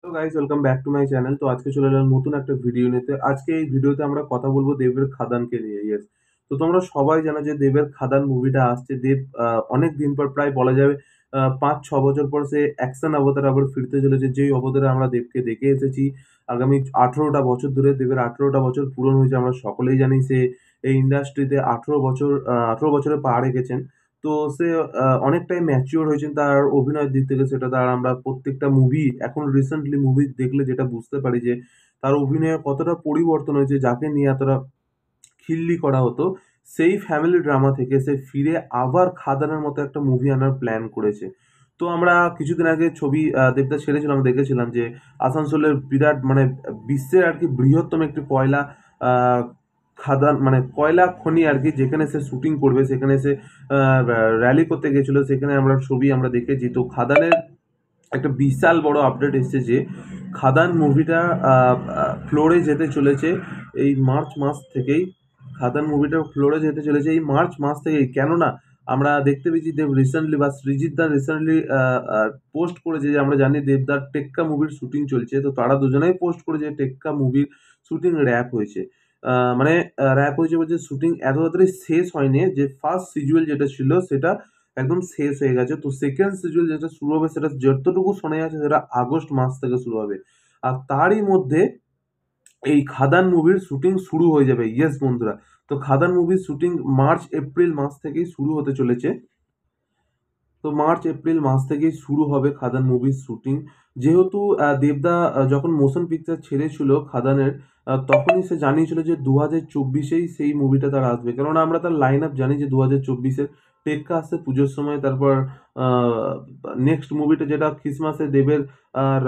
Hello guys, welcome back to my channel. তো আজকে চলে এলাম নতুন একটা ভিডিও নিতে। আজকে এই ভিডিওতে আমরা কথা বলবো দেবের খাদানকে নিয়ে। ইয়েস। তো তোমরা সবাই জানো যে দেবের খাদান মুভিটা আসছে। দেব অনেক দিন পর, প্রায় বলা যাবে ৫-৬ বছর পর সে অ্যাকশন অবতারে আবার ফিরতে চলেছে। যেই অবতারে আমরা দেবকে দেখে এসেছি আগামী ১৮ টা বছর ধরে। দেবের ১৮ টা বছর পূরণ হয়েছে। আমরা সকলেই জানি সে এই ইন্ডাস্ট্রিতে ১৮ বছরে পা রেখেছেন। তো সে অনেকটাই ম্যাচিউর হয়েছেন তার অভিনয়ের দিক থেকে। সেটা তার আমরা প্রত্যেকটা মুভি, এখন রিসেন্টলি মুভি দেখলে যেটা বুঝতে পারি যে তার অভিনয়ে কতটা পরিবর্তন হয়েছে। যাকে নিয়ে এতটা খিল্লি করা হতো, সেই ফ্যামিলি ড্রামা থেকে সে ফিরে আবার খাদানের মতো একটা মুভি আনার প্ল্যান করেছে। তো আমরা কিছুদিন আগে ছবি দেবদা ছেড়েছিলাম, দেখেছিলাম যে আসানসোলের বিরাট মানে বিশ্বের আরকি বৃহত্তম একটি কয়লা আ খাদান মানে কয়লা খনি আরকি, যেখানে সে শুটিং করবে সেখানে সে র‍্যালি করতে গেছিল। সেখানে আমরা ছবি দেখেছি। তো খাদানের একটা বিশাল বড় আপডেট এসেছে যে খাদান মুভিটা ফ্লোরে যেতে চলেছে এই মার্চ মাস থেকেই। খাদান মুভিটা ফ্লোরে যেতে চলেছে এই মার্চ মাস থেকেই। কেননা আমরা দেখতে পেয়েছি দেব রিসেন্টলি বা সৃজিত দা রিসেন্টলি পোস্ট করেছে যে আমরা জানি দেবদার টেক্কা মুভির শুটিং চলছে। তো তারা দুজনেই পোস্ট করেছে টেক্কা মুভির শুটিং র‍্যাপ হয়েছে। মানে র‍্যাপ হয়েছে বলছে শুটিং এত তাড়াতাড়ি শেষ হয়নি, যে ফার্স্ট শিডিউল যেটা ছিল সেটা একদম শেষ হয়ে গেছে। তো সেকেন্ড শিডিউল যেটা শুরু হবে সেটা যতটুকু শোনা যাচ্ছে সেটা আগস্ট মাস থেকে শুরু হবে। আর তারই মধ্যে এই খাদান মুভির শুটিং শুরু হয়ে যাবে। ইয়েস বন্ধুরা। তো খাদান মুভির শুটিং মার্চ এপ্রিল মাস থেকেই শুরু হতে চলেছে। তো মার্চ এপ্রিল মাস থেকেই শুরু হবে খাদান মুভির শুটিং। যেহেতু দেবদা যখন মোশন পিকচার ছেড়েছিল খাদানের, তখনই সে জানিয়েছিল যে ২০২৪-এই সেই মুভিটা তার আসবে। কেননা আমরা তার লাইন আপ জানি যে ২০২৪-এর টেক্কা আসছে পুজোর সময়। তারপর আ নেক্সট মুভিটা যেটা খ্রিসমাসে দেবের আর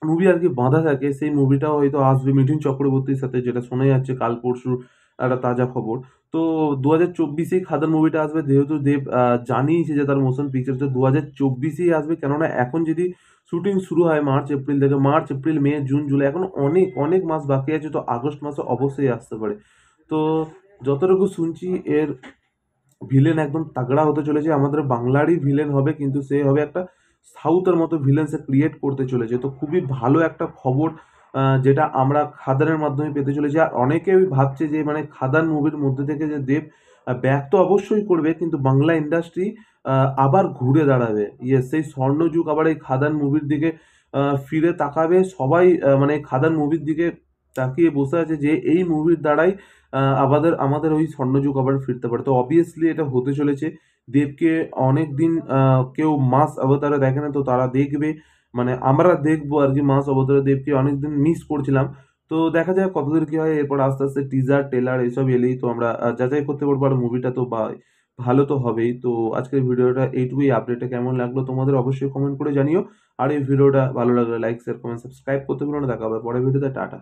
মুভি আরকি বাঁধা থাকে, সেই মুভিটাও হয়তো আসবে মিঠুন চক্রবর্তীর সাথে, যেটা শোনা যাচ্ছে কাল পরশুর একটা তাজা খবর। তো ২০২৪-এই খাদান মুভিটা আসবে। যেহেতু দেব জানিয়েছে যে তার মোশন পিকচার তো ২০২৪-এই আসবে। কেননা এখন যদি শুটিং শুরু হয় মার্চ এপ্রিল থেকে, মার্চ, এপ্রিল, মে, জুন, জুলাই, এখন অনেক, অনেক মাস বাকি আছে। তো আগস্ট মাসে অবশ্যই আসতে পারে। তো যতটুকু শুনছি এর ভিলেন একদম তাগড়া হতে চলেছে। আমাদের বাংলারই ভিলেন হবে, কিন্তু সে হবে একটা সাউথের মতো ভিলেন সে ক্রিয়েট করতে চলেছে। তো খুবই ভালো একটা খবর যেটা আমরা খাদানের মাধ্যমে পেতে চলেছি। আর অনেকেই ভাবছে যে মানে খাদান মুভির মধ্যে থেকে যে দেব ব্যাক তো অবশ্যই করবে, কিন্তু বাংলা ইন্ডাস্ট্রি আবার ঘুরে দাঁড়াবে। ইয়েস, সেই স্বর্ণযুগ আবার এই খাদান মুভির দিকে ফিরে তাকাবে। সবাই মানে খাদান মুভির দিকে তাকিয়ে বসে আছে যে এই মুভির দ্বারাই আমাদের ওই স্বর্ণযুগ আবার ফিরতে পারে। তো অবভিয়াসলি এটা হতে চলেছে। দেবকে অনেকদিন কেউ মাস অবতারে দেখে না, তো তারা দেখবে। মানে আমরা দেখবো আরকি মাস অবতারে দেবকে। অনেকদিন মিস করছিলাম। তো দেখা যাক কতদূর কি হয়। এরপর আস্তে, আস্তে টিজার, ট্রেলার এসব এলেই তো আমরা যাচাই করতে পারবো আর মুভিটা তো ভালো তো হবেই। তো আজকের ভিডিওটা এইটুকুই। আপডেটটা কেমন লাগলো তোমাদের অবশ্যই কমেন্ট করে জানিও। আর এই ভিডিওটা ভালো লাগলে লাইক, শেয়ার, কমেন্ট, সাবস্ক্রাইব করতে ভুলো না। দেখা হবে পরের ভিডিওতে। টাটা।